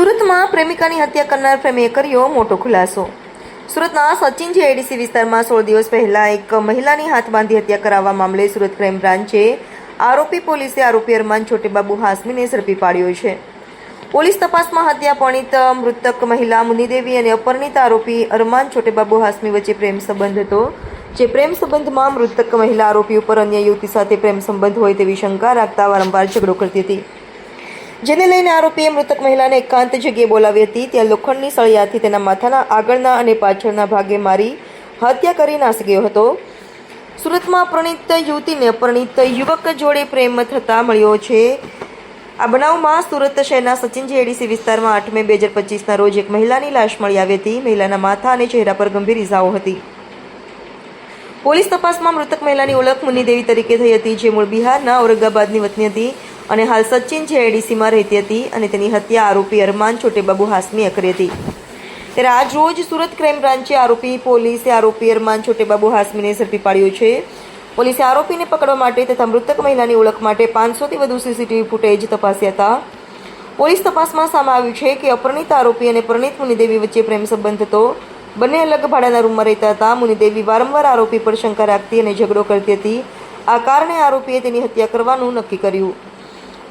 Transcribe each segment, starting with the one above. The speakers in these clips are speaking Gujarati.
સુરતમાં પ્રેમિકાની હત્યા કરનાર પ્રેમીએ કર્યો મોટો ખુલાસો। સુરતના સચિન જીઆઈડીસી વિસ્તારમાં 16 દિવસ પહેલા એક મહિલાની હાથ બાંધી હત્યા કરાવવા મામલે સુરત ક્રાઇમ બ્રાન્ચે પોલીસે આરોપી અરમાન છોટેબાબુ હાસમીને ઝડપી પાડ્યો છે। પોલીસ તપાસમાં હત્યા પરિણીત મૃતક મહિલા મુનિદેવી અને અપરિણીત આરોપી અરમાન છોટેબાબુ હાસમી વચ્ચે પ્રેમ સંબંધ હતો, જે પ્રેમ સંબંધમાં મૃતક મહિલા આરોપી ઉપર અન્ય યુવતી સાથે પ્રેમ સંબંધ હોય તેવી શંકા રાખતા વારંવાર ઝઘડો કરતી હતી, જેને લઈને આરોપીએ મૃતક મહિલાને એકાંત જગ્યાએ બોલાવી હતી। ત્યાં લોખંડની સળિયાથી તેના માથાના આગળના અને પાછળના ભાગે મારી હત્યા કરી નાસી ગયો હતો। સુરતમાં પરિણીત યુવતીને અપરિણીત યુવક જોડે પ્રેમ થતા મળ્યો છે। આ બનાવમાં સુરત શહેરના સચિન જીઆઈડીસી વિસ્તારમાં 8 મે 2025ના રોજ એક મહિલાની લાશ મળી આવી હતી। મહિલાના માથા અને ચહેરા પર ગંભીર ઇજાઓ હતી। પોલીસ તપાસમાં મૃતક મહિલાની ઓળખ મુનિદેવી તરીકે થઈ હતી, જે મૂળ બિહારના ઔરંગાબાદની વતની હતી અને હાલ સચિન જીઆઈડીસીમાં રહેતી હતી અને તેની હત્યા આરોપી અરમાન છોટેબાબુ હાસમીએ કરી હતી। ત્યારે આજ રોજ સુરત ક્રાઇમ બ્રાન્ચે પોલીસે આરોપી અરમાન છોટેબાબુ હાસમીને ઝડપી પાડ્યો છે। પોલીસે આરોપીને પકડવા માટે તથા મૃતક મહિલાની ઓળખ માટે 500થી વધુ સીસીટીવી ફૂટેજ તપાસ્યા હતા। પોલીસ તપાસમાં સામે આવ્યું છે કે અપરિણીત આરોપી અને પરિણીત મુનિદેવી વચ્ચે પ્રેમ સંબંધ હતો। બંને અલગ ભાડાના રૂમમાં રહેતા હતા। મુનિદેવી વારંવાર આરોપી પર શંકા રાખતી અને ઝઘડો કરતી હતી। આ કારણે આરોપીએ તેની હત્યા કરવાનું નક્કી કર્યું।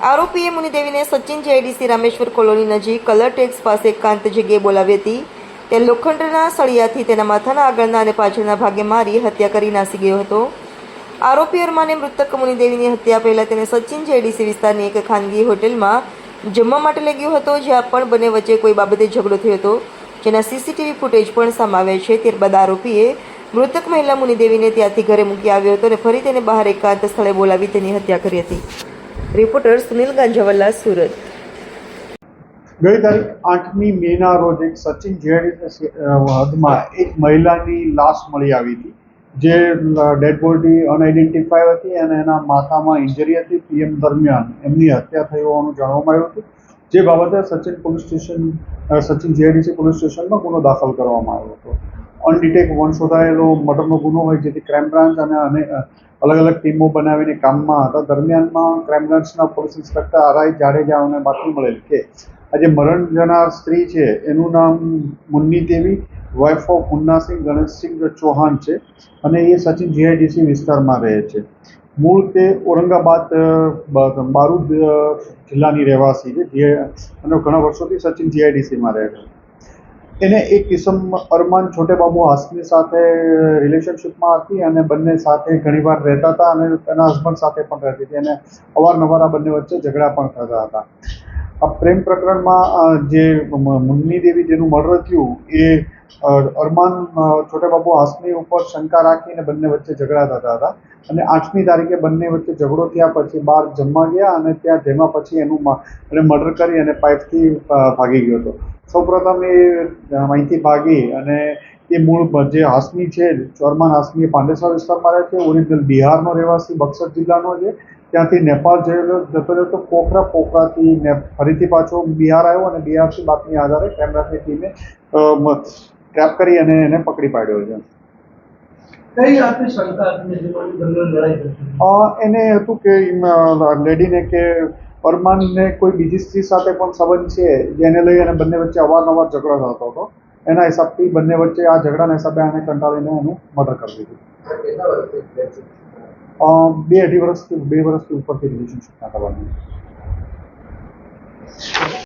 આરોપીએ મુનિદેવીને સચિન જીઆઈડીસી રામેશ્વર કોલોની નજીક કલર ટેક્સ પાસે એકાંત જગ્યાએ બોલાવી હતી। ત્યાં લોખંડના સળિયાથી તેના માથાના આગળના અને પાછળના ભાગે મારી હત્યા કરી નાસી ગયો હતો। આરોપી અરમાને મૃતક મુનિદેવીની હત્યા પહેલા તેને સચિન જીઆઈડીસી વિસ્તારની એક ખાનગી હોટેલમાં જમવા માટે લઈ ગયો હતો, જ્યાં પણ બંને વચ્ચે કોઈ બાબતે ઝઘડો થયો હતો, જેના સીસીટીવી ફૂટેજ પણ સામે આવ્યા છે। ત્યારબાદ આરોપીએ મૃતક મહિલા મુનિદેવીને ત્યાંથી ઘરે મૂકી આવ્યો હતો અને ફરી તેને બહાર એકાંત સ્થળે બોલાવી તેની હત્યા કરી હતી। રિપોર્ટર સુનિલ ગાંજાવાલા, સુરત। ગઈ તારીખ 8મી મેના રોજ એક સચિન જીઆઈડીસી હદમાં એક મહિલાની લાશ મળી આવી હતી, જે ડેડ બોડી અનઆઇડેન્ટિફાઈ હતી અને એના માથામાં ઇન્જરી હતી। પીએમ દરમિયાન એમની હત્યા થઈ હોવાનું જાણવામાં આવ્યું હતું, જે બાબતે સચિન જીઆઈડીસી પોલીસ સ્ટેશનમાં ગુનો દાખલ કરવામાં આવ્યો હતો। અનડિટેક વંશોધાયેલો મર્ડરનો ગુનો હોય, જેથી ક્રાઇમ બ્રાન્ચ અને અલગ અલગ ટીમો બનાવીને કામમાં હતા। દરમિયાનમાં ક્રાઇમ બ્રાન્ચના પોલીસ ઇન્સ્પેક્ટર આરઆઈ જાડેજાઓને બાતમી મળેલ કે આજે મરણ જનાર સ્ત્રી છે, એનું નામ મુન્ની દેવી, વાઇફ ઓફ મુન્નાસિંહ ગણેશસિંહ ચૌહાણ છે અને એ સચિન જીઆઈડીસી વિસ્તારમાં રહે છે। મૂળ તે ઔરંગાબાદ બારૂદ જિલ્લાની રહેવાસી છે, જે અને ઘણા વર્ષોથી સચિન જીઆઈડીસીમાં રહે છે। એને એક કિસમ અરમાન છોટેબાબુ હાસમી સાથે રિલેશનશિપમાં હતી અને બંને સાથે ઘણીવાર રહેતા હતા અને એના હસબન્ડ સાથે પણ રહેતી હતી અને અવારનવાર આ બંને વચ્ચે ઝઘડા પણ થતા હતા। આ પ્રેમ પ્રકરણમાં જે મુન્ની દેવી જેનું મર્ડર થયું એ અરમાન છોટેબાબુ હાસમી ઉપર શંકા રાખીને બંને વચ્ચે ઝઘડા થતા હતા અને 8મી તારીખે બંને વચ્ચે ઝઘડો થયા પછી બહાર જમવા ગયા અને ત્યાં જેમાં પછી એને મર્ડર કરી અને પાઇપથી ભાગી ગયો હતો। સૌપ્રથમ એ અહીંથી ભાગી અને એ મૂળ જે હાસમી છે, અરમાન હાસમી, એ પાંડેસરા વિસ્તારમાં રહે છે। ઓરિજિનલ બિહારનો રહેવાસી, બક્સર જિલ્લાનો છે। ત્યાંથી નેપાળ જતો રહેતો, પોખરાથી ફરીથી પાછો બિહાર આવ્યો અને બિહારથી બાતમી આધારે ક્રાઇમ બ્રાન્ચની ટીમે ટ્રેપ કરી અને એને પકડી પાડ્યો છે। કઈ આપની શંકા હતી? એને હતું કે લેડીને કે અરમાનને કોઈ બીજી સ્ત્રી સાથે પણ સંબંધ છે, જેને લઈ અને બંને વચ્ચે અવારનવાર ઝઘડો થતો હતો। એના હિસાબથી બંને વચ્ચે આ ઝઘડાના હિસાબે આને કંટાળીને એનું મર્ડર કરી દીધું। 2-2.5 વર્ષથી ઉપરથી રિલેશનશિપના કરવાનું।